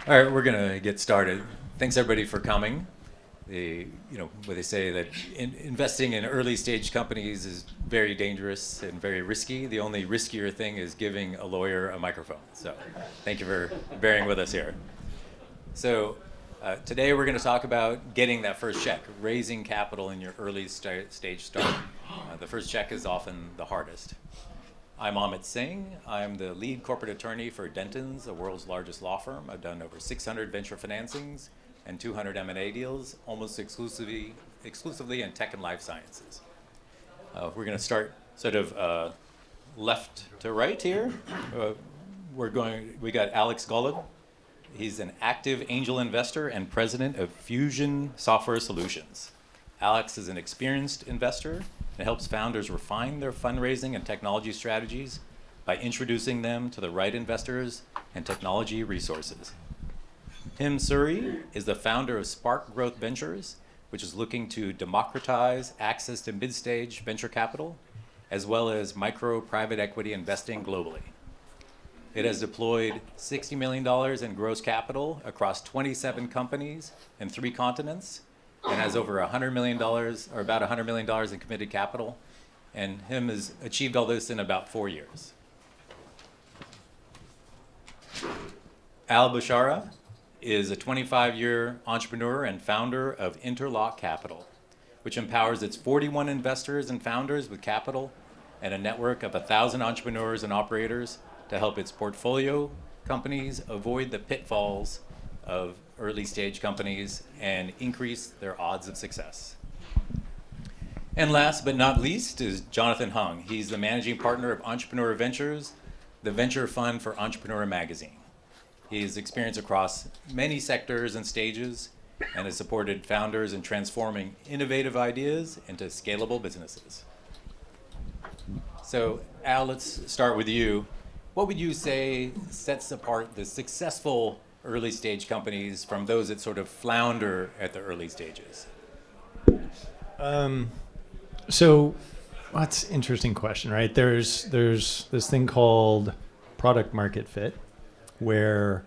All right, we're gonna get started. Thanks everybody for coming. Where they say that investing in early stage companies is very dangerous and very risky. The only riskier thing is giving a lawyer a microphone. So, thank you for bearing with us here. So, today we're going to talk about getting that first check, raising capital in your early stage start. The first check is often the hardest. I'm Amit Singh. I'm the lead corporate attorney for Dentons, the world's largest law firm. I've done over 600 venture financings and 200 M&A deals, almost exclusively in tech and life sciences. We're going to start sort of left to right here. We got Alex Golub. He's an active angel investor and president of Fusion Software Solutions. Alex is an experienced investor and helps founders refine their fundraising and technology strategies by introducing them to the right investors and technology resources. Tim Suri is the founder of Spark Growth Ventures, which is looking to democratize access to mid-stage venture capital, as well as micro private equity investing globally. It has deployed $60 million in gross capital across 27 companies in 3 continents, and has over $100 million, or about $100 million in committed capital, and him has achieved all this in about 4 years. Al Bashara is a 25-year entrepreneur and founder of Interlock Capital, which empowers its 41 investors and founders with capital and a network of 1,000 entrepreneurs and operators to help its portfolio companies avoid the pitfalls of early stage companies and increase their odds of success. And last but not least is Jonathan Hung. He's the managing partner of Entrepreneur Ventures, the venture fund for Entrepreneur Magazine. He has experience across many sectors and stages and has supported founders in transforming innovative ideas into scalable businesses. So Al, let's start with you. What would you say sets apart the successful early stage companies from those that sort of flounder at the early stages? So that's an interesting question, right? There's this thing called product market fit, where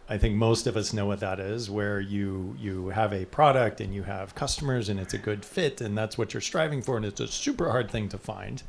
I think most of us know what that is, where you have a product and you have customers and it's a good fit and that's what you're striving for, and it's a super hard thing to find.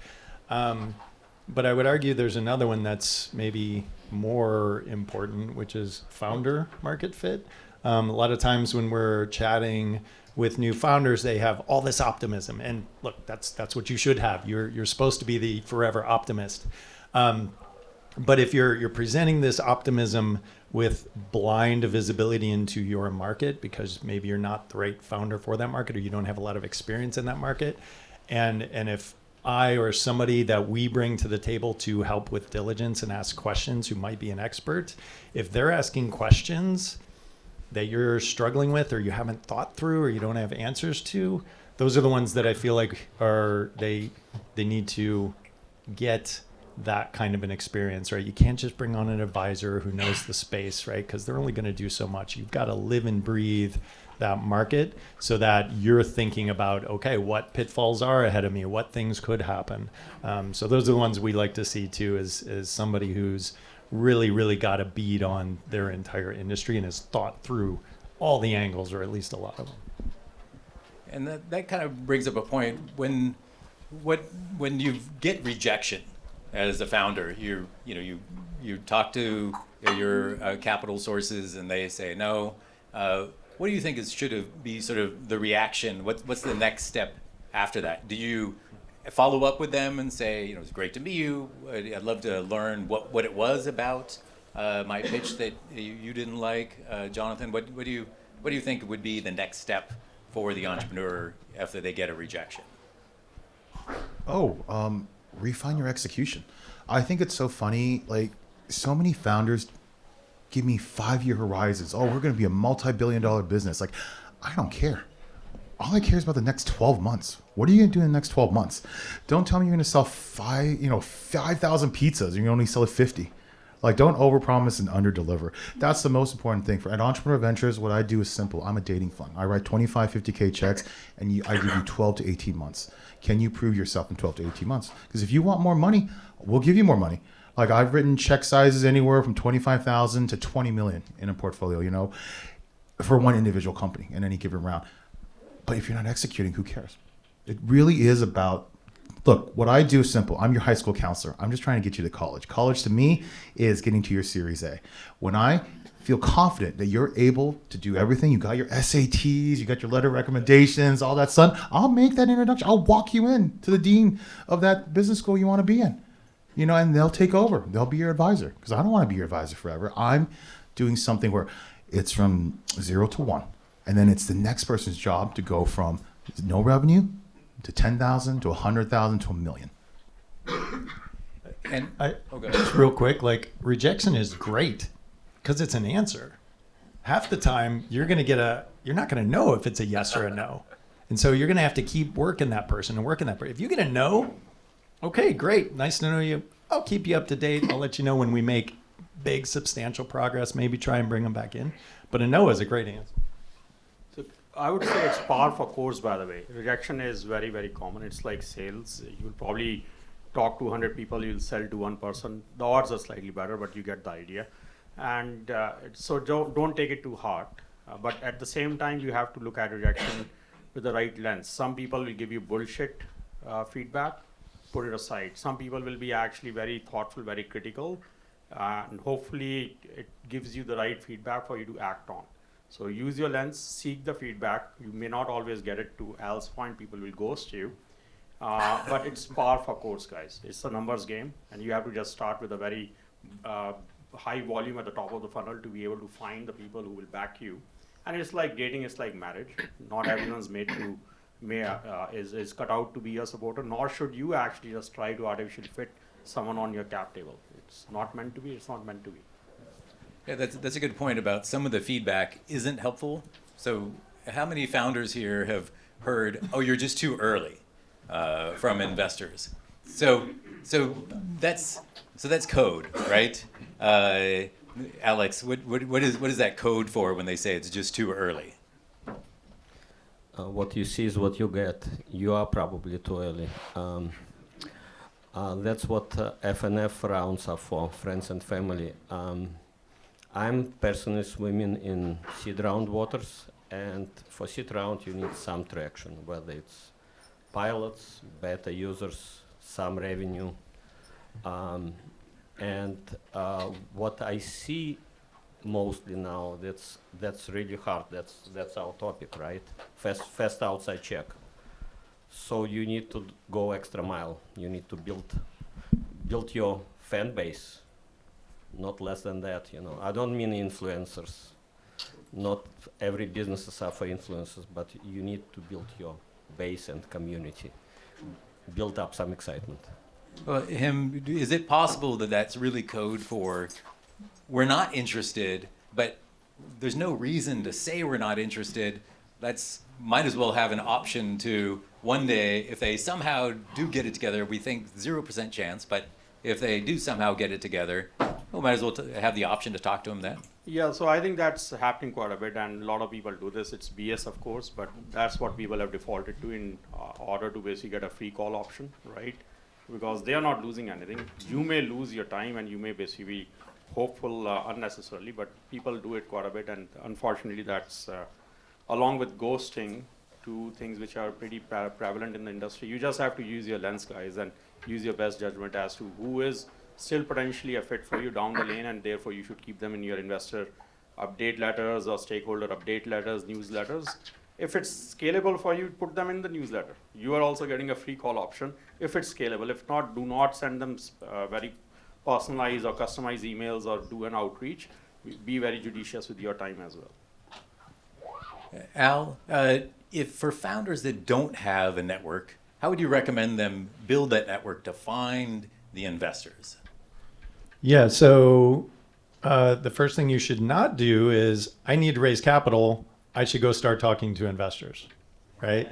But I would argue there's another one that's maybe more important, which is founder market fit. A lot of times when we're chatting with new founders, they have all this optimism, and look, that's what you should have. You're supposed to be the forever optimist. But if you're presenting this optimism with blind visibility into your market, because maybe you're not the right founder for that market, or you don't have a lot of experience in that market, and if I or somebody that we bring to the table to help with diligence and ask questions, who might be an expert, if they're asking questions that you're struggling with or you haven't thought through or you don't have answers to, those are the ones that I feel like they need to get that kind of an experience, right? You can't just bring on an advisor who knows the space, right? Because they're only going to do so much. You've got to live and breathe that market so that you're thinking about, okay, what pitfalls are ahead of me? What things could happen? So those are the ones we like to see too, is somebody who's really got a bead on their entire industry and has thought through all the angles, or at least a lot of them. And that kind of brings up a point. When you get rejection as a founder, you talk to your capital sources and they say no. What do you think should be sort of the reaction? What's the next step after that? Do you follow up with them and say, it's great to meet you. I'd love to learn what it was about my pitch that you didn't like, Jonathan? What do you think would be the next step for the entrepreneur after they get a rejection? Refine your execution. I think it's so funny. Like, so many founders give me 5-year horizons. Oh, we're going to be a multi-billion-dollar business. Like, I don't care. All I care is about the next 12 months. What are you going to do in the next 12 months? Don't tell me you're going to sell 5,000 pizzas and you only sell 50. Like, don't overpromise and underdeliver. That's the most important thing. At Entrepreneur Ventures, what I do is simple. I'm a dating fund. I write 25, 50K checks, and I give you 12 to 18 months. Can you prove yourself in 12 to 18 months? Because if you want more money, we'll give you more money. Like I've written check sizes anywhere from 25,000 to 20 million in a portfolio, you know, for one individual company in any given round. But if you're not executing, who cares? It really is about, look, what I do is simple. I'm your high school counselor. I'm just trying to get you to college. College to me is getting to your Series A. When I feel confident that you're able to do everything, you got your SATs, you got your letter of recommendations, all that stuff, I'll make that introduction. I'll walk you in to the dean of that business school you want to be in. You know, and they'll take over. They'll be your advisor because I don't want to be your advisor forever. I'm doing something where it's from 0 to 1. And then it's the next person's job to go from no revenue to 10,000 to 100,000 to 1 million. And Just real quick, like rejection is great because it's an answer. Half the time you're not going to know if it's a yes or a no. And so you're going to have to keep working that person and working that person. If you get a no, okay, great. Nice to know you. I'll keep you up to date. I'll let you know when we make big, substantial progress. Maybe try and bring them back in. But a no is a great answer. So I would say it's par for course, by the way. Rejection is very, very common. It's like sales. You'll probably talk to 100 people, you'll sell to one person. The odds are slightly better, but you get the idea. And so don't take it too hard. But at the same time, you have to look at rejection with the right lens. Some people will give you bullshit feedback. Put it aside. Some people will be actually very thoughtful, very critical, and hopefully it gives you the right feedback for you to act on. So use your lens, seek the feedback. You may not always get it. To Al's point, people will ghost you, but it's par for course, guys. It's a numbers game, and you have to just start with a very high volume at the top of the funnel to be able to find the people who will back you. And it's like dating, it's like marriage. Not everyone's made to is cut out to be a supporter, nor should you actually just try to artificially fit someone on your cap table. It's not meant to be, it's not meant to be. yeah, that's a good point about some of the feedback isn't helpful. So how many founders here have heard, oh, you're just too early from investors? So that's code, right? Alex, what is that code for when they say it's just too early? What you see is what you get. You are probably too early. That's what FNF rounds are for, friends and family. I'm personally swimming in seed round waters, and for seed round you need some traction, whether it's pilots, beta users, some revenue. And what I see mostly now, that's really hard. That's our topic, right? Fast outside check. So you need to go extra mile. You need to build your fan base, not less than that. You know, I don't mean influencers. Not every businesses are for influencers, but you need to build your base and community. Build up some excitement. Well, is it possible that that's really code for we're not interested, but there's no reason to say we're not interested? Might as well have an option to one day, if they somehow do get it together, we think 0% chance, but if they do somehow get it together, we might as well have the option to talk to them then. Yeah, so I think that's happening quite a bit, and a lot of people do this. It's BS, of course, but that's what people have defaulted to in order to basically get a free call option, right? Because they are not losing anything. You may lose your time, and you may basically be hopeful unnecessarily, but people do it quite a bit, and unfortunately that's along with ghosting, two things which are pretty prevalent in the industry. You just have to use your lens, guys, and use your best judgment as to who is still potentially a fit for you down the lane, and therefore you should keep them in your investor update letters or stakeholder update letters, newsletters. If it's scalable for you, put them in the newsletter. You are also getting a free call option if it's scalable. If not, do not send them very personalized or customized emails or do an outreach. Be very judicious with your time as well. Al, if for founders that don't have a network, how would you recommend them build that network to find the investors? Yeah, so the first thing you should not do is, I need to raise capital, I should go start talking to investors, right?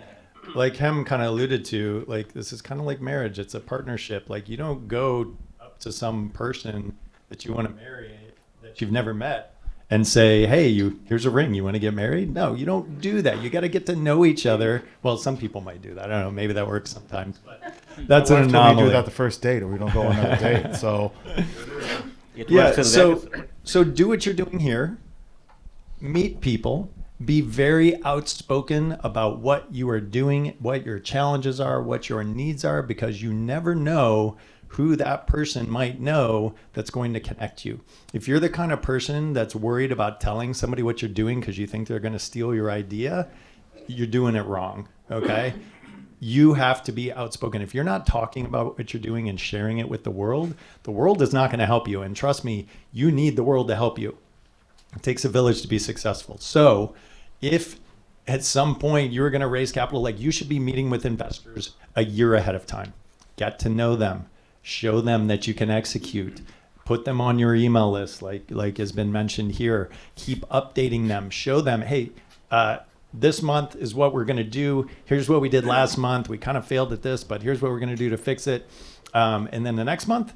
Like Hem kind of alluded to, like this is kind of like marriage, it's a partnership. Like you don't go up to some person that you want to marry that you've never met and say, hey, here's a ring. You want to get married? No, you don't do that. You got to get to know each other. Well, some people might do that. I don't know. Maybe that works sometimes. But that's an We anomaly. do that the first date, or we don't go on another date. So It Yeah. works in So, Vegas. so do what you're doing here. Meet people. Be very outspoken about what you are doing, what your challenges are, what your needs are, because you never know who that person might know that's going to connect you. If you're the kind of person that's worried about telling somebody what you're doing because you think they're going to steal your idea, you're doing it wrong. Okay. You have to be outspoken. If you're not talking about what you're doing and sharing it with the world is not going to help you. And trust me, you need the world to help you. It takes a village to be successful. So if at some point you're going to raise capital, like, you should be meeting with investors a year ahead of time. Get to know them, show them that you can execute, put them on your email list, like has been mentioned here. Keep updating them, show them, hey, this month is what we're going to do. Here's what we did last month. We kind of failed at this, but here's what we're going to do to fix it. And then the next month,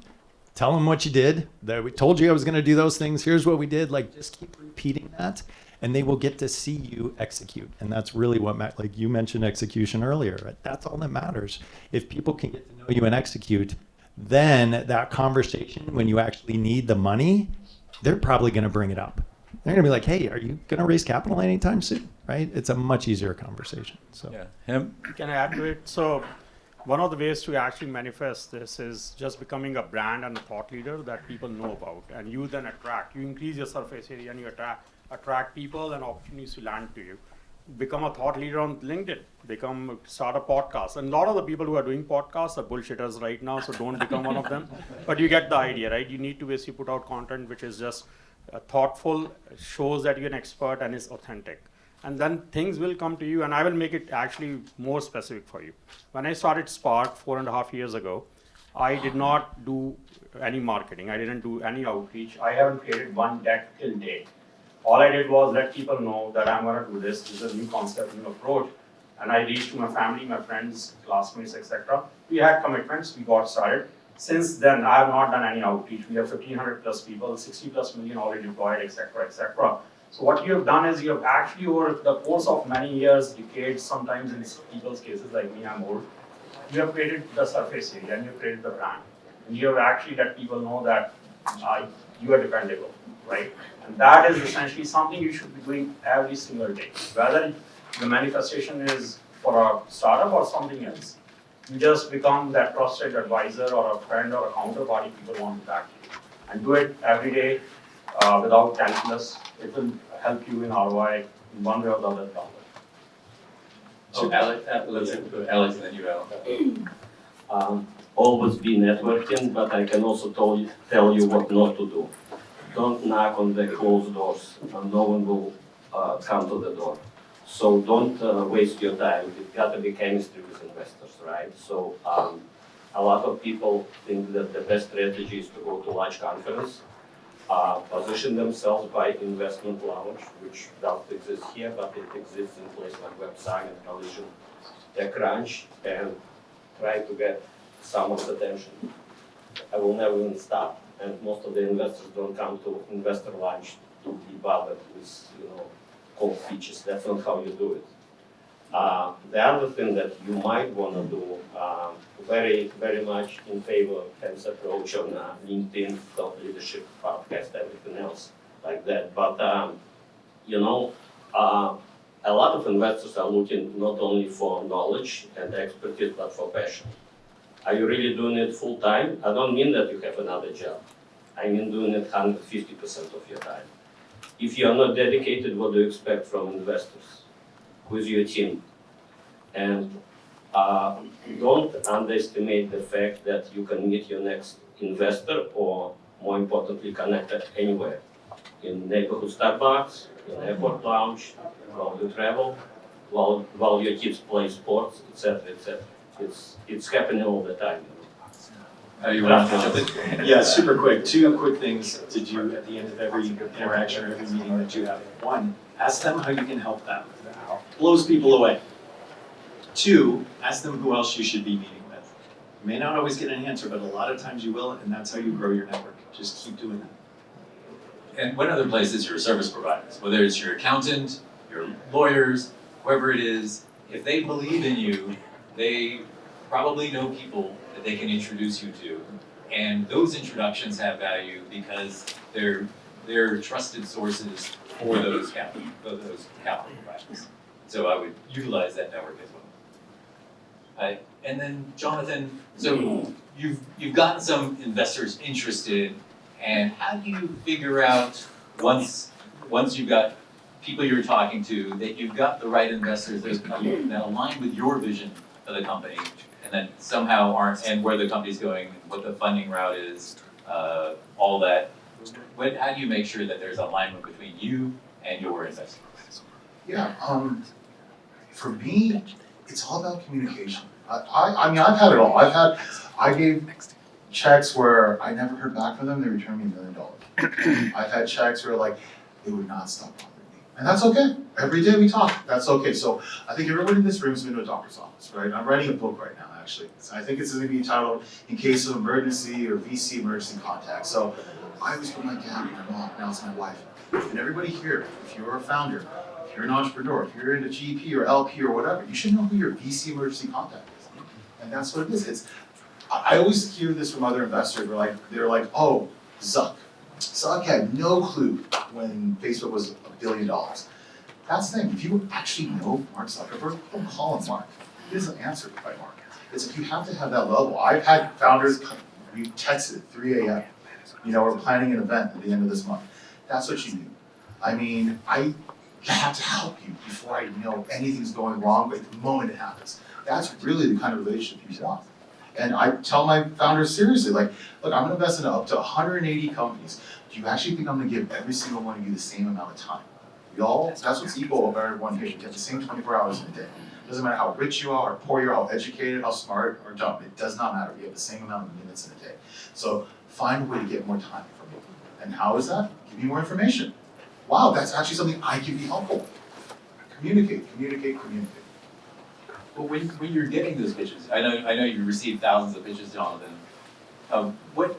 tell them what you did. That we told you I was going to do those things. Here's what we did. Like, just keep repeating that, and they will get to see you execute. And that's really what, like you mentioned execution earlier. Right? That's all that matters. If people can get to know you and execute, then that conversation, when you actually need the money, they're probably going to bring it up. They're going to be like, hey, are you going to raise capital anytime soon? Right? It's a much easier conversation. So Yeah. Him? Can I add to it? So one of the ways to actually manifest this is just becoming a brand and a thought leader that people know about, and you then you increase your surface area, and you attract people and opportunities to land to you. Become a thought leader on LinkedIn, start a podcast. And a lot of the people who are doing podcasts are bullshitters right now, so don't become one of them. But you get the idea, right? You need to basically put out content which is just thoughtful, shows that you're an expert, and is authentic. And then things will come to you, and I will make it actually more specific for you. When I started Spark 4.5 years ago, I did not do any marketing. I didn't do any outreach. I haven't created one deck till date. All I did was let people know that I'm going to do this. This is a new concept, new approach. And I reached to my family, my friends, classmates, etc. We had commitments. We got started. Since then, I have not done any outreach. We have 1,500 plus people, 60 plus million already deployed, etc., etc. So what you have done is you have actually, over the course of many years, decades, sometimes in people's cases like me, I'm old, you have created the surface area and you have created the brand. And you have actually let people know that you are dependable, right? And that is essentially something you should be doing every single day. Whether the manifestation is for a startup or something else, you just become that trusted advisor or a friend or a counterparty people want to back you. And do it every day without calculus. It will help you in ROI in one way or the other. So Alex, let's go to Alex and then you, Al. Always be networking, but I can also tell you what not to do. Don't knock on the closed doors, and no one will come to the door. So don't waste your time. It's got to be chemistry with investors, right? So a lot of people think that the best strategy is to go to large conference, position themselves by investment lounge, which doesn't exist here, but it exists in places like Website and Collision, TechCrunch, and try to get someone's attention. I will never even stop, and most of the investors don't come to investor lunch to be bothered with, cold features. That's not how you do it. The other thing that you might want to do, very, very much in favor of Ken's approach on LinkedIn, thought leadership, podcast, everything else like that. But, a lot of investors are looking not only for knowledge and expertise, but for passion. Are you really doing it full time? I don't mean that you have another job. I mean doing it 150% of your time. If you are not dedicated, what do you expect from investors? Who's your team? And don't underestimate the fact that you can meet your next investor, or more importantly, connect anywhere. In neighborhood Starbucks, in airport lounge, while you travel, while your kids play sports, etc., etc. It's happening all the time. You want to jump in? Yeah, super quick. Two quick things to do at the end of every interaction or every meeting that you have. One, ask them how you can help them. Blows people away. Two, ask them who else you should be meeting with. You may not always get an answer, but a lot of times you will, and that's how you grow your network. Just keep doing that. and one other place is your service providers, whether it's your accountant, your lawyers, whoever it is. If they believe in you, they probably know people that they can introduce you to, and those introductions have value because they're trusted sources for those capital providers. So I would utilize that network as well. And then Jonathan, so you've gotten some investors interested, and how do you figure out once you've got people you're talking to that you've got the right investors that align with your vision for the company, and then somehow aren't, and where the company's going, what the funding route is, all that. How do you make sure that there's alignment between you and your investors? Yeah, for me, it's all about communication. I mean, I've had it all. I gave checks where I never heard back from them, they returned me $1 million. I've had checks where like, they would not stop bothering me. And that's okay. Every day we talk, that's okay. So I think everybody in this room has been to a doctor's office, right? I'm writing a book right now, actually. So I think it's gonna be titled, In Case of Emergency or VC Emergency Contact. So I was with my dad, my mom, now it's my wife. And everybody here, if you're a founder, if you're an entrepreneur, if you're into GP or LP or whatever, you should know who your VC emergency contact is. And that's what it is. I always hear this from other investors, they're like, oh, Zuck. Zuck had no clue when Facebook was $1 billion. That's the thing, if you actually know Mark Zuckerberg, don't call him Mark. He doesn't answer by Mark. It's if you have to have that level. I've had founders, we texted at 3 a.m. We're planning an event at the end of this month. That's what you do. I mean, I have to help you before I know anything's going wrong, but the moment it happens. That's really the kind of relationship you want. And I tell my founders seriously, like, look, I'm gonna invest in up to 180 companies. Do you actually think I'm gonna give every single one of you the same amount of time? That's what's equal of everyone here. You get the same 24 hours in a day. Doesn't matter how rich you are, or poor you are, how educated, how smart, or dumb. It does not matter. You have the same amount of minutes in a day. So find a way to get more time from me. And how is that? Give me more information. Wow, that's actually something I can be helpful. Communicate. Well, when you're getting those pitches, I know you receive thousands of pitches, Jonathan. What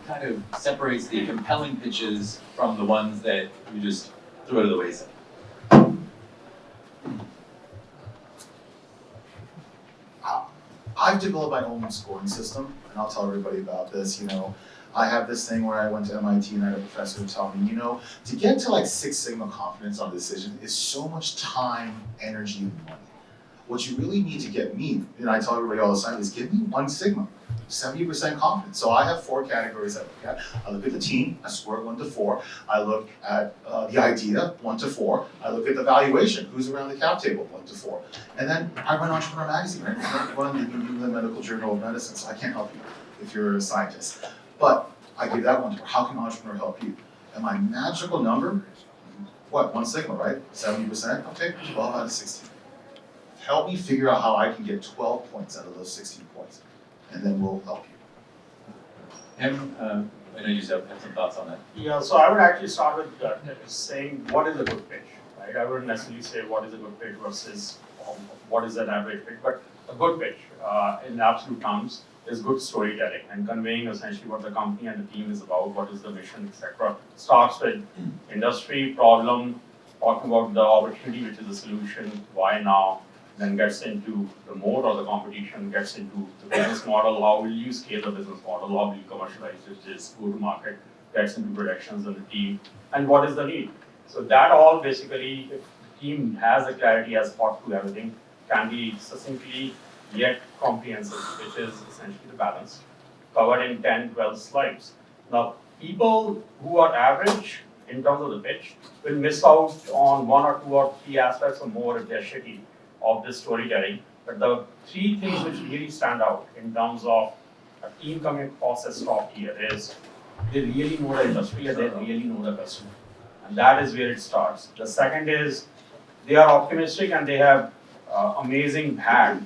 kind of separates the compelling pitches from the ones that you just throw to the wayside? I've developed my own scoring system, and I'll tell everybody about this. I have this thing where I went to MIT and I had a professor who told me, to get to like 6 Sigma confidence on a decision is so much time, energy, and money. What you really need to get me, and I tell everybody all the time, is give me 1 Sigma, 70% confidence. So I have 4 categories I look at. I look at the team, I score it 1 to 4. I look at the idea, 1 to 4. I look at the valuation, who's around the cap table, 1 to 4. And then I run Entrepreneur Magazine, right? I run the Medical Journal of Medicine, so I can't help you if you're a scientist. But I give that 1 to 4. How can an entrepreneur help you? And my magical number, 1 Sigma, right? 70%, okay, 12 out of 16. Help me figure out how I can get 12 points out of those 16 points, and then we'll help you. Em, I know you have some thoughts on that. Yeah, so I would actually start with saying what is a good pitch, right? I wouldn't necessarily say what is a good pitch versus what is an average pitch, but a good pitch in absolute terms is good storytelling and conveying essentially what the company and the team is about, what is the mission, etc. Starts with industry, problem, talking about the opportunity, which is the solution, why now, then gets into the mode or the competition, gets into the business model, how will you scale the business model, how will you commercialize, which is go to market, gets into predictions and the team, and what is the need. So that all basically, if the team has the clarity, has thought through everything, can be succinctly yet comprehensive, which is essentially the balance, covered in 10, 12 slides. Now, people who are average in terms of the pitch will miss out on 1 or 2 or 3 aspects or more if they're shitty of this storytelling. But the 3 things which really stand out in terms of a team coming across as top tier is they really know the industry and they really know the customer. And that is where it starts. The second is they are optimistic and they have amazing bad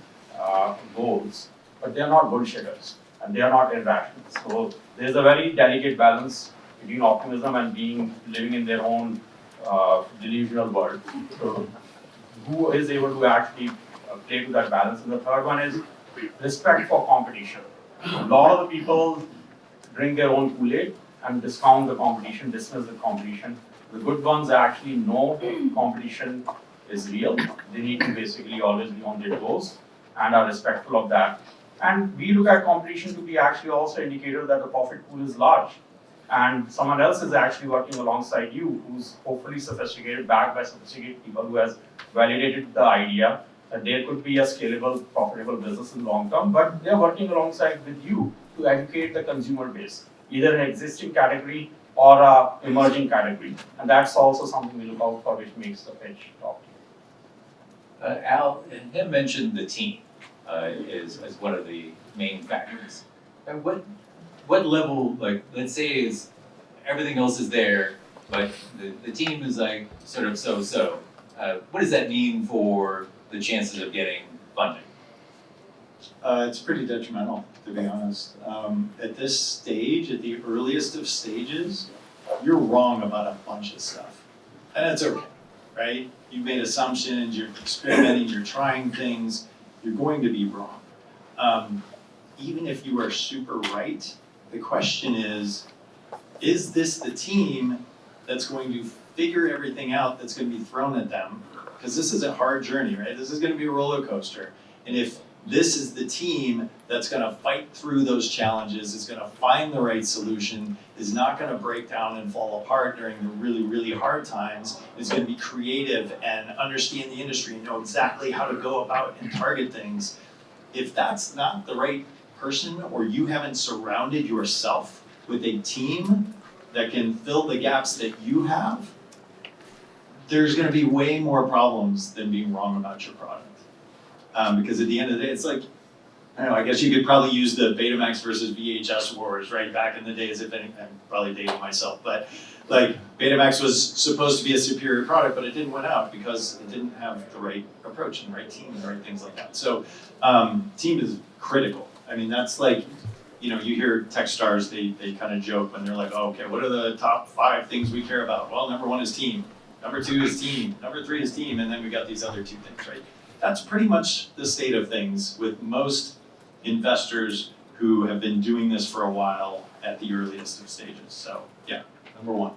goals, but they are not bullshitters and they are not irrational. So there's a very delicate balance between optimism and living in their own delusional world. So who is able to actually play to that balance? And the third one is respect for competition. A lot of the people drink their own Kool-Aid and discount the competition, dismiss the competition. The good ones actually know competition is real. They need to basically always be on their toes and are respectful of that. And we look at competition to be actually also an indicator that the profit pool is large. And someone else is actually working alongside you who's hopefully sophisticated, backed by sophisticated people who has validated the idea that there could be a scalable, profitable business in the long term, but they're working alongside with you to educate the consumer base, either an existing category or a emerging category. And that's also something we look out for, which makes the pitch top. Al, him mentioned the team is one of the main factors. And what level, like, let's say is everything else is there, but the team is like sort of so-so. What does that mean for the chances of getting funding? It's pretty detrimental, to be honest. At this stage, at the earliest of stages, you're wrong about a bunch of stuff. And that's okay, right? You've made assumptions, you're experimenting, you're trying things, you're going to be wrong. Even if you are super right, the question is this the team that's going to figure everything out that's going to be thrown at them? Because this is a hard journey, right? This is going to be a roller coaster. And if this is the team that's going to fight through those challenges, is going to find the right solution, is not going to break down and fall apart during the really, really hard times, is going to be creative and understand the industry and know exactly how to go about and target things. If that's not the right person, or you haven't surrounded yourself with a team that can fill the gaps that you have, there's going to be way more problems than being wrong about your product. Because at the end of the day, it's like, I don't know, I guess you could probably use the Betamax versus VHS wars, right? Back in the days, if any, I'm probably dating myself, but like Betamax was supposed to be a superior product, but it didn't win out because it didn't have the right approach and the right team and the right things like that. So team is critical. I mean, that's like, you know, you hear tech stars, they kind of joke when they're like, oh, okay, what are the top 5 things we care about? Well, number 1 is team. Number 2 is team. Number 3 is team. And then we got these other 2 things, right? That's pretty much the state of things with most investors who have been doing this for a while at the earliest of stages. So yeah, number 1.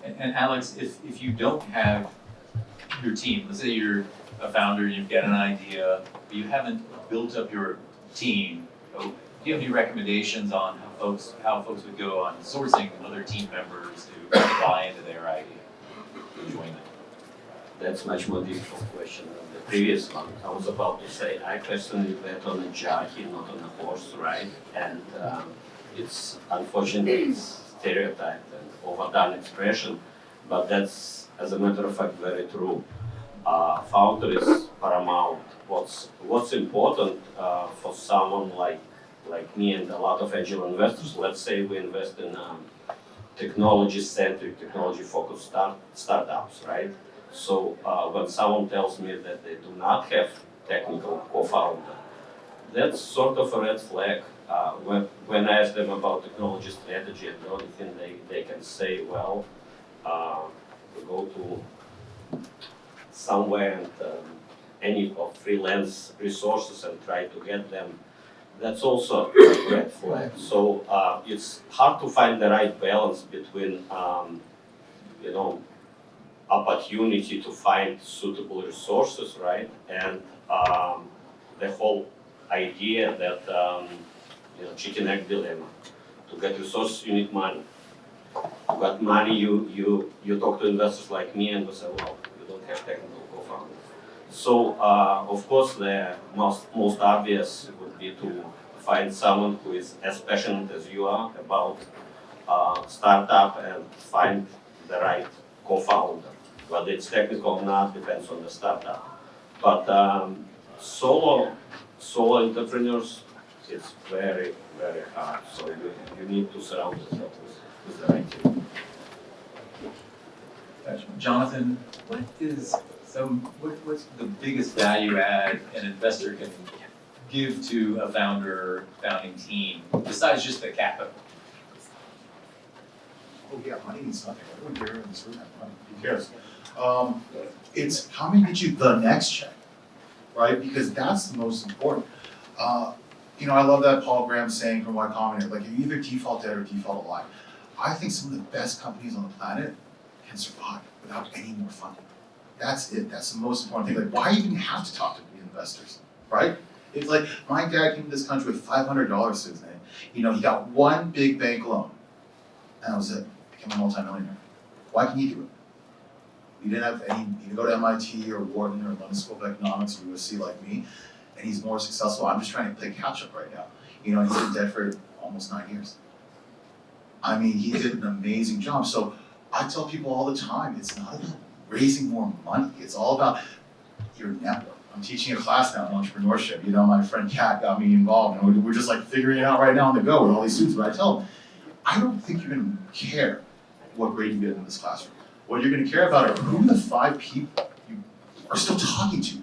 And Alex, if you don't have your team, let's say you're a founder, you've got an idea, but you haven't built up your team, do you have any recommendations on how folks would go on sourcing other team members to buy into their idea, to join them? That's much more difficult question than the previous one. I was about to say, I personally bet on a jockey, not on a horse, right? And it's unfortunately it's stereotyped and overdone expression, but that's, as a matter of fact, very true. Founder is paramount. What's important for someone like me and a lot of angel investors? Let's say we invest in technology-centric, technology-focused startups, right? So when someone tells me that they do not have technical co-founder, that's sort of a red flag. When I ask them about technology strategy, and the only thing they can say, well, we go to somewhere and any of freelance resources and try to get them, that's also a red flag. So it's hard to find the right balance between, opportunity to find suitable resources, right? And the whole idea that, chicken egg dilemma. To get resources, you need money. To get money, you talk to investors like me and we say, well, you don't have technical co-founder. So, of course, the most obvious would be to find someone who is as passionate as you are about startup and find the right co-founder. Whether it's technical or not depends on the startup. But solo entrepreneurs, it's very, very hard. So you need to surround yourself with the right team. Jonathan, what's the biggest value add an investor can give to a founding team, besides just the capital? Oh yeah, money means nothing. Everyone here in this room has money. Who cares? It's how many get you the next check, right? Because that's the most important. You know, I love that Paul Graham saying from Y Combinator, like you either default dead or default alive. I think some of the best companies on the planet can survive without any more funding. That's it. That's the most important thing. Like, why even have to talk to the investors, right? It's like my dad came to this country with $500 to his name. You know, he got one big bank loan, and that was it. Became a multimillionaire. Why can he do it? He didn't have any. He didn't go to MIT or Wharton or London School of Economics or USC like me, and he's more successful. I'm just trying to play catch up right now. You know, he's been dead for almost 9 years. I mean, he did an amazing job. So I tell people all the time, it's not about raising more money. It's all about your network. I'm teaching a class now on entrepreneurship. You know, my friend Kat got me involved, and we're just like figuring it out right now on the go with all these students. But I tell them, I don't think you're going to care what grade you get in this classroom. What you're going to care about are who are the 5 people you are still talking to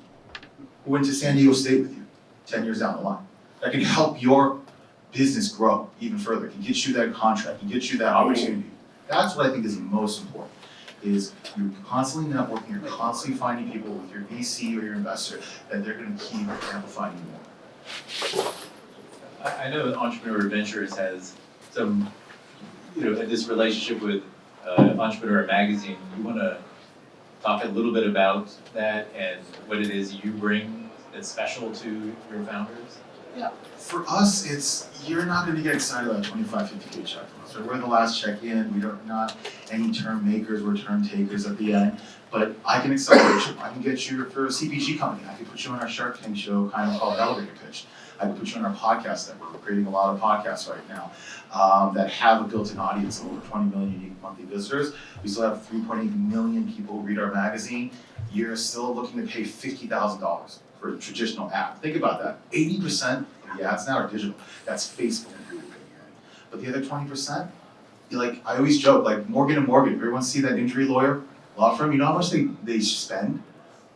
who went to San Diego State with you 10 years down the line. That can help your business grow even further, can get you that contract, can get you that opportunity. That's what I think is the most important, is you're constantly networking, you're constantly finding people with your VC or your investor that they're going to keep amplifying you more. I know Entrepreneur Ventures has some, this relationship with Entrepreneur Magazine. You want to talk a little bit about that and what it is you bring that's special to your founders? Yeah. For us, you're not going to get excited about 25, 50K check from us. We're the last check in. We don't not any term makers. We're term takers at the end. But I can accelerate you. I can get you for a CPG company. I can put you on our Shark Tank show, kind of called Elevator Pitch. I can put you on our podcast network. We're creating a lot of podcasts right now that have a built-in audience of over 20 million unique monthly visitors. We still have 3.8 million people who read our magazine. You're still looking to pay $50,000 for a traditional ad. Think about that. 80% of the ads now are digital. That's Facebook and Google. But the other 20%, I always joke, like Morgan & Morgan. Everyone see that injury lawyer law firm? You know how much they spend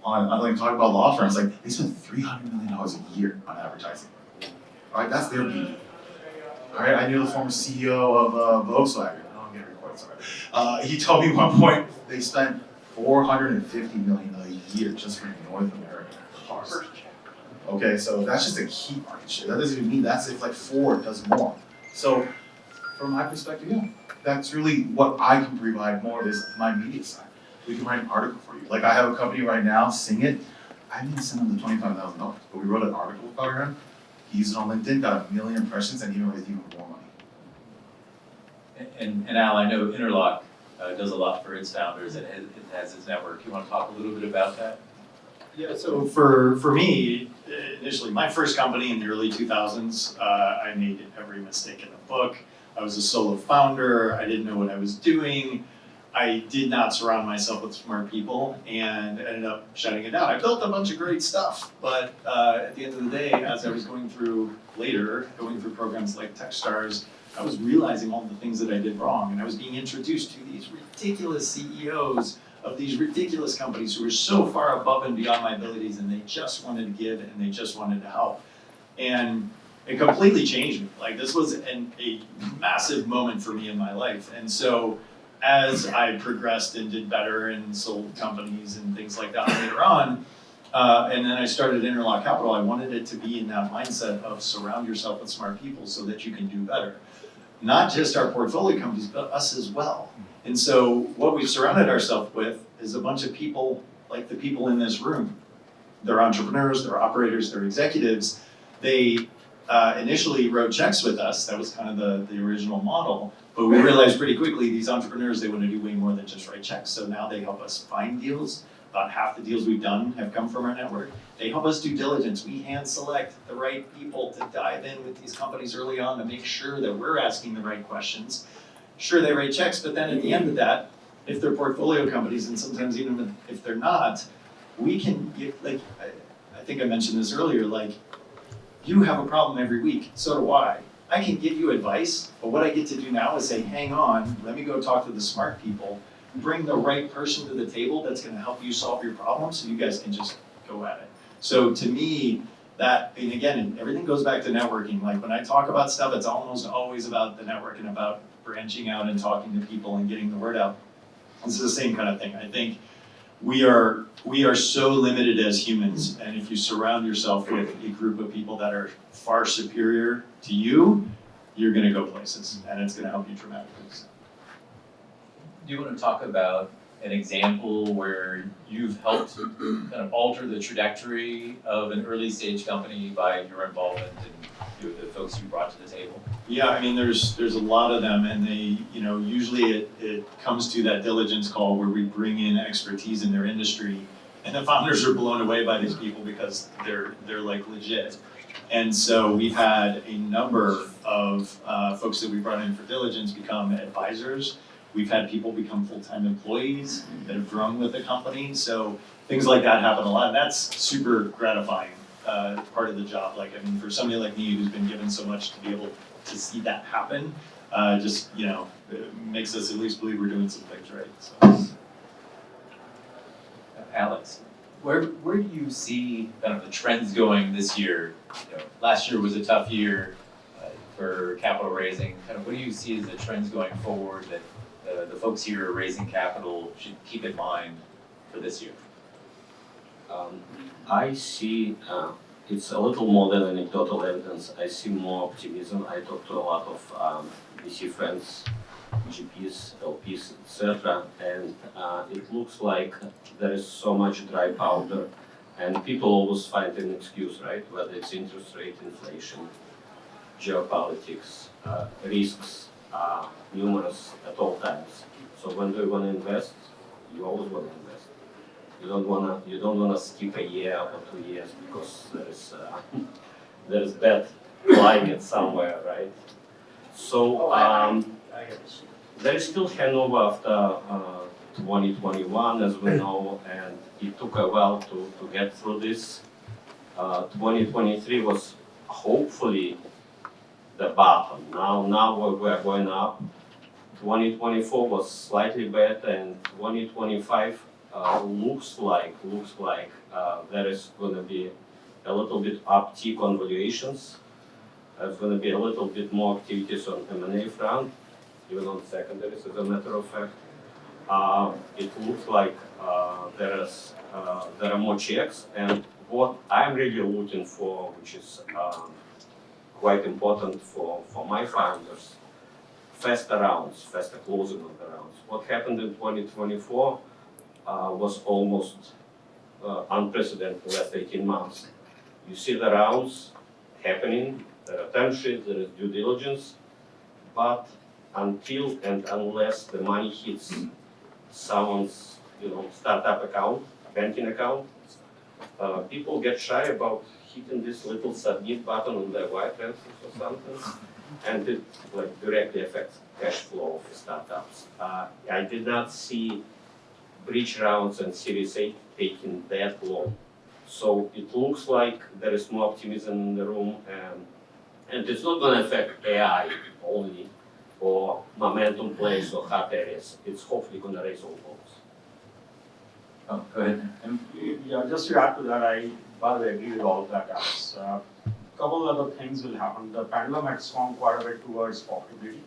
on talking about law firms? Like, they spend $300 million a year on advertising. All right, that's their beauty. All right, I knew the former CEO of Volkswagen. Oh, I'm getting recorded, sorry. He told me at one point they spent $450 million a year just for North America cars. Okay, so that's just a key market share. That doesn't even mean that's if Ford does more. So from my perspective, yeah, that's really what I can provide more is my media side. We can write an article for you. Like I have a company right now, Sing It. I didn't send them the $25,000, but we wrote an article about him. He used it on LinkedIn, got 1 million impressions, and even raised even more money. And Al, I know Interlock does a lot for its founders and it has its network. You want to talk a little bit about that? Yeah, so for me, initially, my first company in the early 2000s, I made every mistake in the book. I was a solo founder. I didn't know what I was doing. I did not surround myself with smart people and ended up shutting it down. I built a bunch of great stuff, but at the end of the day, as I was going through programs like Techstars, I was realizing all the things that I did wrong, and I was being introduced to these ridiculous CEOs of these ridiculous companies who were so far above and beyond my abilities, and they just wanted to give and they just wanted to help. And it completely changed me. Like, this was a massive moment for me in my life. And so as I progressed and did better and sold companies and things like that later on, and then I started Interlock Capital, I wanted it to be in that mindset of surround yourself with smart people so that you can do better. Not just our portfolio companies, but us as well. And so what we've surrounded ourselves with is a bunch of people like the people in this room. They're entrepreneurs, they're operators, they're executives. They initially wrote checks with us. That was kind of the original model. But we realized pretty quickly these entrepreneurs, they want to do way more than just write checks. So now they help us find deals. About half the deals we've done have come from our network. They help us do diligence. We hand select the right people to dive in with these companies early on to make sure that we're asking the right questions. Sure, they write checks, but then at the end of that, if they're portfolio companies, and sometimes even if they're not, we can give, I think I mentioned this earlier, you have a problem every week, so do I. I can give you advice, but what I get to do now is say, hang on, let me go talk to the smart people, bring the right person to the table that's gonna help you solve your problem so you guys can just go at it. So to me, and again, everything goes back to networking. Like when I talk about stuff, it's almost always about the network and about branching out and talking to people and getting the word out. It's the same kind of thing. I think we are so limited as humans, and if you surround yourself with a group of people that are far superior to you, you're gonna go places, and it's gonna help you dramatically. So. Do you want to talk about an example where you've helped kind of alter the trajectory of an early stage company by your involvement and the folks you brought to the table? Yeah, I mean, there's a lot of them, and they, usually it comes to that diligence call where we bring in expertise in their industry, and the founders are blown away by these people because they're like legit. And so we've had a number of folks that we brought in for diligence become advisors. We've had people become full-time employees that have grown with the company. So things like that happen a lot, and that's super gratifying part of the job. Like, I mean, for somebody like me who's been given so much to be able to see that happen, just, it makes us at least believe we're doing some things right. So. Alex, where do you see kind of the trends going this year? Last year was a tough year for capital raising. Kind of what do you see as the trends going forward that the folks here raising capital should keep in mind for this year? I see it's a little more than anecdotal evidence. I see more optimism. I talk to a lot of VC friends, GPs, LPs, etc., and it looks like there is so much dry powder, and people always find an excuse, right? Whether it's interest rate, inflation, geopolitics, risks, numerous at all times. So when do you want to invest? You always want to invest. You don't wanna skip a year or 2 years because there is bad climate somewhere, right? So there is still hangover after 2021, as we know, and it took a while to get through this. 2023 was hopefully the bottom. Now we're going up. 2024 was slightly better, and 2025 looks like there is going to be a little bit uptick on valuations. There's going to be a little bit more activities on M&A front, even on secondaries, as a matter of fact. It looks like there are more checks, and what I'm really looking for, which is quite important for my founders, faster rounds, faster closing of the rounds. What happened in 2024 was almost unprecedented in the last 18 months. You see the rounds happening, there are term sheets, there is due diligence, but until and unless the money hits someone's startup account, banking account, people get shy about hitting this little submit button on their wire transfers or something, and it directly affects cash flow of startups. I did not see bridge rounds and Series A taking that long. So it looks like there is more optimism in the room, and it's not going to affect AI only or momentum plays or hot areas. It's hopefully going to raise all boats. Oh, go ahead. Yeah, just to add to that, I, by the way, agree with all of that, Alex. Couple of other things will happen. The pendulum had swung quite a bit towards profitability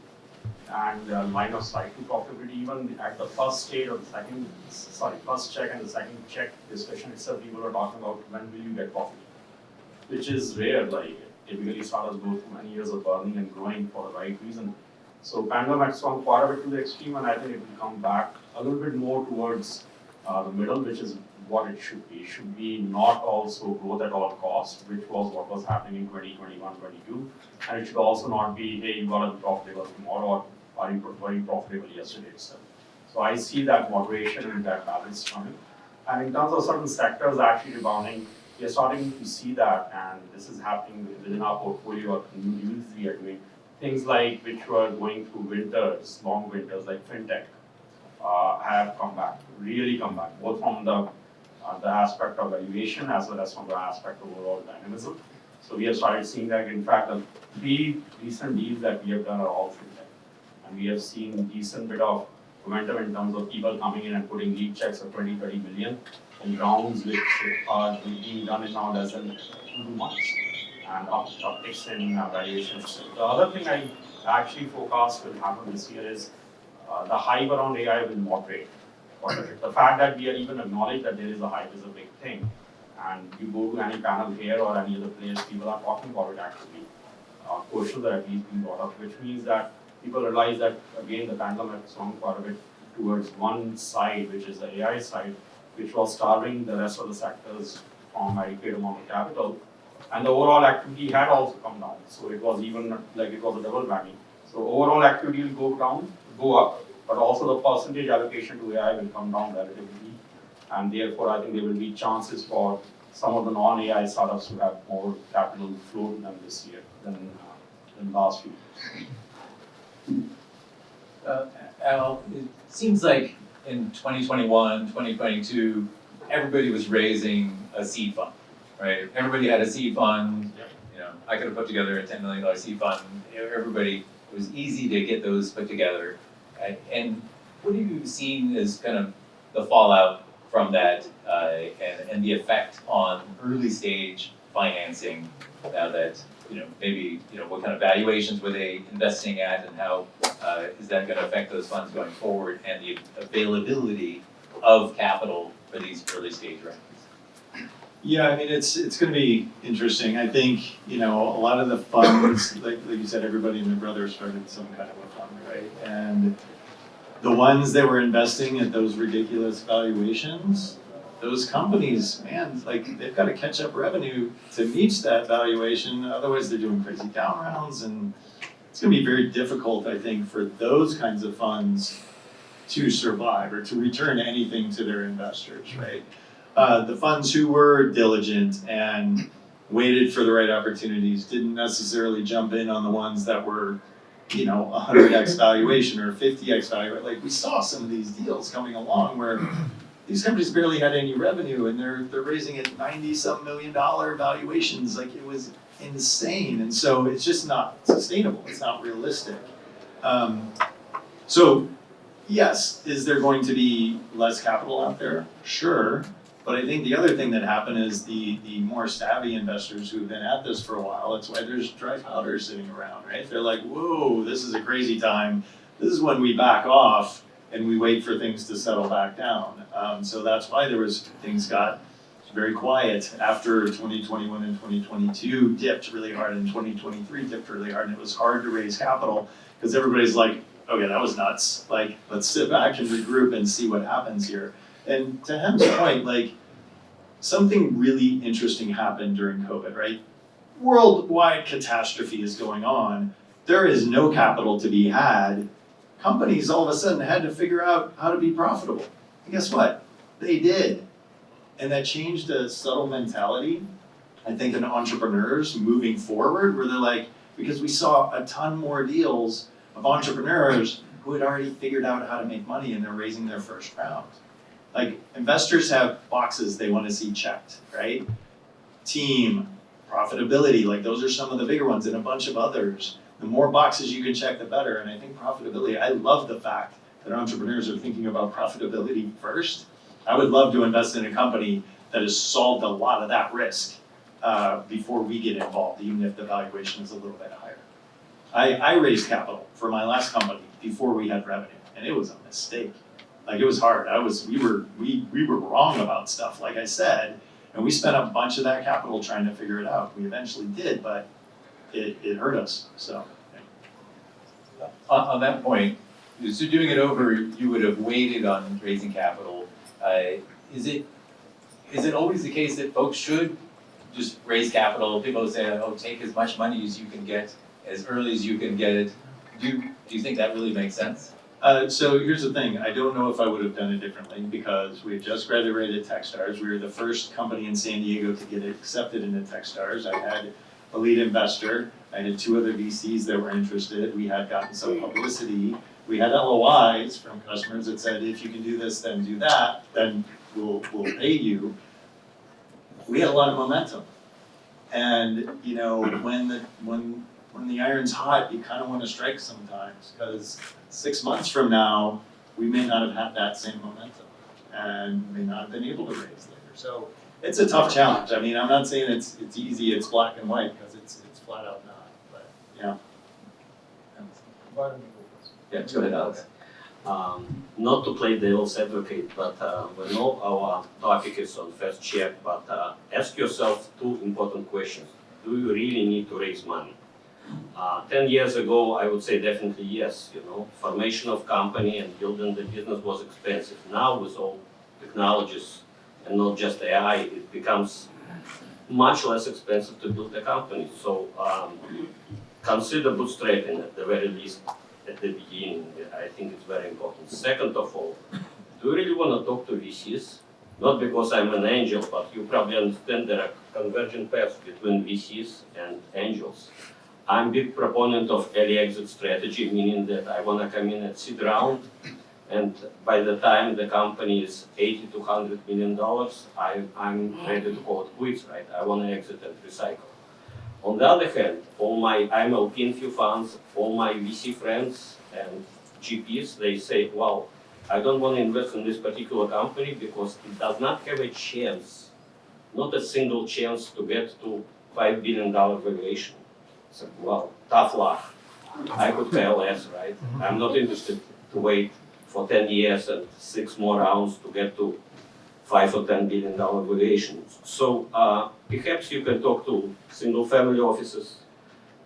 and line of sight to profitability. Even at the first check and the second check discussion itself, people were talking about when will you get profit, which is rare. Like typically startups go through many years of burning and growing for the right reason. So pendulum had swung quite a bit to the extreme, and I think it will come back a little bit more towards the middle, which is what it should be. It should be not also growth at all costs, which was what was happening in 2021, 22. And it should also not be, hey, you gotta be profitable tomorrow, or are you profitable yesterday itself. So I see that moderation and that balance coming. And in terms of certain sectors actually rebounding, we are starting to see that, and this is happening within our portfolio or new deals we are doing. Things like which were going through winters, long winters, like fintech, have come back, really come back, both from the aspect of valuation as well as from the aspect of overall dynamism. So we have started seeing that. In fact, the 3 recent deals that we have done are all fintech, and we have seen decent bit of momentum in terms of people coming in and putting lead checks of 20-30 million in rounds which are being done in now less than 2 months, and upticks in valuations. The other thing I actually forecast will happen this year is the hype around AI will moderate. part of it. The fact that we are even acknowledge that there is a hype is a big thing. And you go to any panel here or any other place, people are talking about it actually. Questions are at least being brought up, which means that people realize that, again, the pendulum has swung part of it towards one side, which is the AI side, which was starving the rest of the sectors from adequate amount of capital. And the overall activity had also come down. So it was even like it was a double whammy. So overall activity will go up, but also the percentage allocation to AI will come down relatively. And therefore, I think there will be chances for some of the non-AI startups to have more capital flow to them this year than last few years. Al, it seems like in 2021, 2022, everybody was raising a seed fund, right? Everybody had a seed fund. You know, I could have put together a $10 million seed fund. Everybody, it was easy to get those put together. And what have you seen as kind of the fallout from that and the effect on early stage financing now that, maybe, what kind of valuations were they investing at and how is that going to affect those funds going forward and the availability of capital for these early stage rounds? Yeah, I mean, it's going to be interesting. I think, a lot of the funds, like you said, everybody and their brother started some kind of a fund, right? And the ones that were investing at those ridiculous valuations, those companies, man, like they've got to catch up revenue to meet that valuation. Otherwise, they're doing crazy down rounds, and it's going to be very difficult, I think, for those kinds of funds to survive or to return anything to their investors, right? The funds who were diligent and waited for the right opportunities didn't necessarily jump in on the ones that were 100x valuation or 50x valuation. Like we saw some of these deals coming along where these companies barely had any revenue and they're raising at $90-some million valuations. Like it was insane. And so it's just not sustainable. It's not realistic. So yes, is there going to be less capital out there? Sure. But I think the other thing that happened is the more savvy investors who've been at this for a while, that's why there's dry powder sitting around, right? They're like, whoa, this is a crazy time. This is when we back off and we wait for things to settle back down. So that's why things got very quiet after 2021 and 2022 dipped really hard and 2023 dipped really hard, and it was hard to raise capital because everybody's like, okay, that was nuts. Like, let's sit back and regroup and see what happens here. And to Hem's point, like, something really interesting happened during COVID, right? Worldwide catastrophe is going on. There is no capital to be had. Companies all of a sudden had to figure out how to be profitable. And guess what? They did. And that changed a subtle mentality, I think, in entrepreneurs moving forward, where they're like, because we saw a ton more deals of entrepreneurs who had already figured out how to make money and they're raising their first round. Like, investors have boxes they want to see checked, right? Team, profitability, like those are some of the bigger ones and a bunch of others. The more boxes you can check, the better. And I think profitability, I love the fact that entrepreneurs are thinking about profitability first. I would love to invest in a company that has solved a lot of that risk before we get involved, even if the valuation is a little bit higher. I raised capital for my last company before we had revenue, and it was a mistake. Like, it was hard. We were wrong about stuff, like I said, and we spent a bunch of that capital trying to figure it out. We eventually did, but it hurt us. So, On that point, so doing it over, you would have waited on raising capital. Is it always the case that folks should just raise capital? People say, oh, take as much money as you can get as early as you can get it. Do you think that really makes sense? So here's the thing, I don't know if I would have done it differently because we had just graduated Techstars. We were the first company in San Diego to get accepted into Techstars. I had a lead investor. I had 2 other VCs that were interested. We had gotten some publicity. We had LOIs from customers that said, if you can do this, then do that, then we'll pay you. We had a lot of momentum. And when the iron's hot, you kind of want to strike sometimes, because 6 months from now, we may not have had that same momentum and may not have been able to raise later. So it's a tough challenge. I mean, I'm not saying it's easy, it's black and white, because it's flat out not, but yeah. Yeah, go ahead, Alex. Not to play devil's advocate, but we know our topic is on first check, but ask yourself two important questions. Do you really need to raise money? 10 years ago, I would say definitely yes. Formation of company and building the business was expensive. Now with all technologies and not just AI, it becomes much less expensive to build a company. So consider bootstrapping at the very least at the beginning. I think it's very important. Second of all, do you really want to talk to VCs? Not because I'm an angel, but you probably understand there are convergent paths between VCs and angels. I'm a big proponent of early exit strategy, meaning that I want to come in at seed round, and by the time the company is $80 to $100 million, I'm ready to call it quits, right? I want to exit and recycle. On the other hand, I'm LP in few funds, all my VC friends and GPs, they say, well, I don't want to invest in this particular company because it does not have a chance, not a single chance to get to $5 billion valuation. So, well, tough luck. I could pay less, right? I'm not interested to wait for 10 years and 6 more rounds to get to $5 or $10 billion valuations. So perhaps you can talk to single family offices,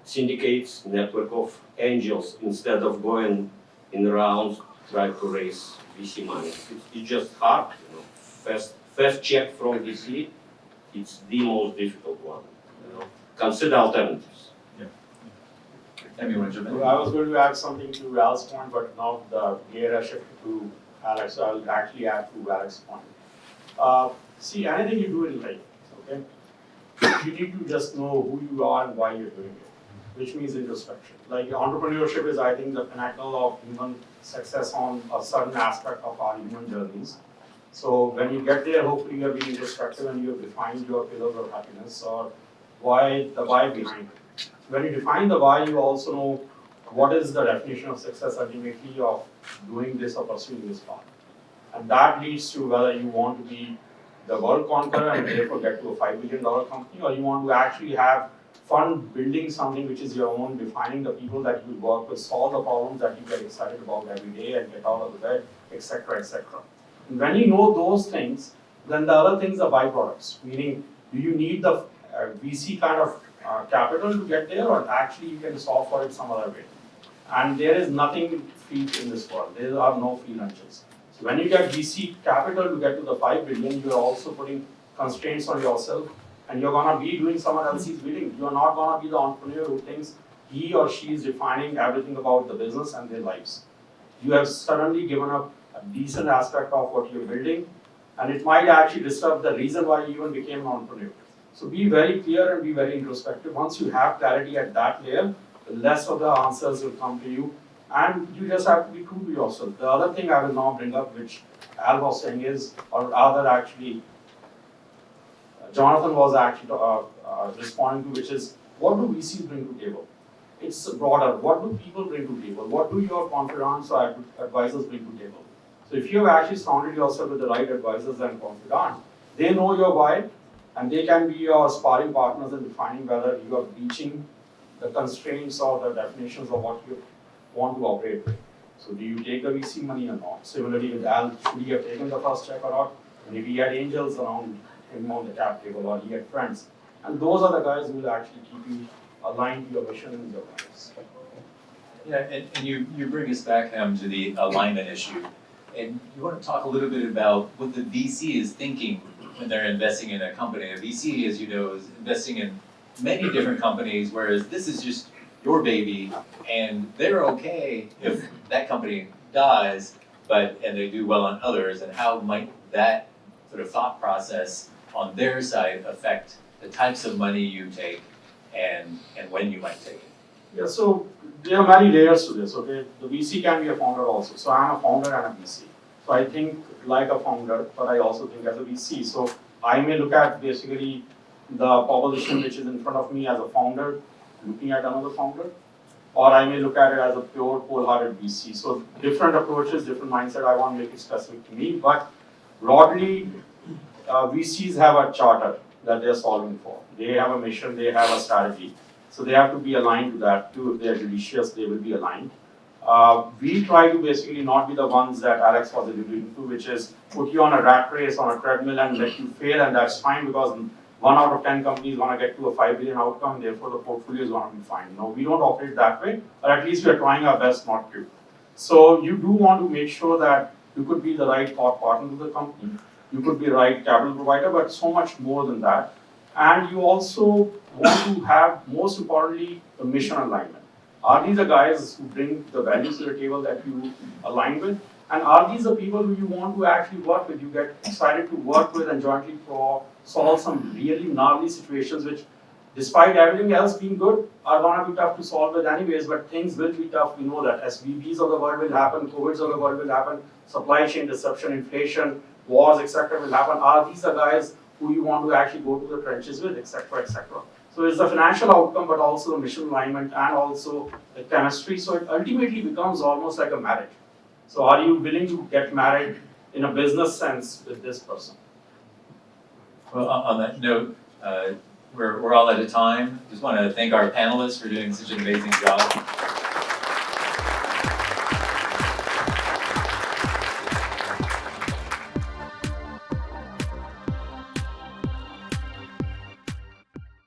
syndicates, network of angels, instead of going in rounds try to raise VC money. It's just hard, First check from VC, it's the most difficult one. Consider alternatives. Amy, you want to jump in? I was going to add something to Al's point, but now the gear has shifted to Alex, so I'll actually add to Alex's point. See, anything you do in life, okay, you need to just know who you are and why you're doing it, which means introspection. Like entrepreneurship is, I think, the pinnacle of human success on a certain aspect of our human journeys. So when you get there, hopefully you have been introspective and you have defined your pillars of happiness or the why behind it. When you define the why, you also know what is the definition of success ultimately of doing this or pursuing this path. And that leads to whether you want to be the world conqueror and therefore get to a $5 billion company, or you want to actually have fun building something which is your own, defining the people that you work with, solve the problems that you get excited about every day and get out of the bed, etc., etc. And when you know those things, then the other things are byproducts, meaning do you need the VC kind of capital to get there, or actually you can solve for it some other way. And there is nothing free in this world. There are no free lunches. So when you get VC capital to get to the 5 billion, you are also putting constraints on yourself, and you're gonna be doing someone else's bidding. You're not gonna be the entrepreneur who thinks he or she is defining everything about the business and their lives. You have suddenly given up a decent aspect of what you're building, and it might actually disrupt the reason why you even became an entrepreneur. So be very clear and be very introspective. Once you have clarity at that layer, the rest of the answers will come to you, and you just have to be true to yourself. The other thing I will now bring up, which Al was saying is, or rather actually, Jonathan was actually responding to, which is, what do VCs bring to the table? It's broader. What do people bring to the table? What do your confidants or advisors bring to the table? So if you have actually surrounded yourself with the right advisors and confidants, they know your why, and they can be your sparring partners in defining whether you are reaching the constraints or the definitions of what you want to operate with. So do you take the VC money or not? Similarly with Al, should he have taken the first check or not? Maybe he had angels around him on the cap table, or he had friends. And those are the guys who will actually keep you aligned to your mission and your values. Yeah, and you bring us back, to the alignment issue. And you want to talk a little bit about what the VC is thinking when they're investing in a company. A VC, as you know, is investing in many different companies, whereas this is just your baby, and they're okay if that company dies, and they do well on others, and how might that sort of thought process on their side affect the types of money you take and when you might take it? Yeah, so there are many layers to this, okay? The VC can be a founder also. So I'm a founder and a VC. So I think like a founder, but I also think as a VC. So I may look at basically the proposition which is in front of me as a founder, looking at another founder, or I may look at it as a pure, wholehearted VC. So different approaches, different mindset. I won't make it specific to me, but broadly, VCs have a charter that they're solving for. They have a mission, they have a strategy. So they have to be aligned to that too. If they're judicious, they will be aligned. We try to basically not be the ones that Alex was alluding to, which is put you on a rat race on a treadmill and let you fail, and that's fine because 1 out of 10 companies want to get to a 5 billion outcome, therefore the portfolio is going to be fine. No, we don't operate that way, or at least we are trying our best not to. So you do want to make sure that you could be the right thought partner to the company, you could be the right capital provider, but so much more than that. And you also want to have, most importantly, the mission alignment. Are these the guys who bring the values to the table that you align with? And are these the people who you want to actually work with? You get excited to work with and jointly solve some really gnarly situations which, despite everything else being good, are going to be tough to solve with anyways, but things will be tough. We know that. SVBs of the world will happen, COVIDs of the world will happen, supply chain disruption, inflation, wars, etc. will happen. Are these the guys who you want to actually go to the trenches with, etc., etc.? So it's the financial outcome, but also the mission alignment and also the chemistry. So it ultimately becomes almost like a marriage. So are you willing to get married in a business sense with this person? Well, on that note, we're all out of time. Just want to thank our panelists for doing such an amazing job.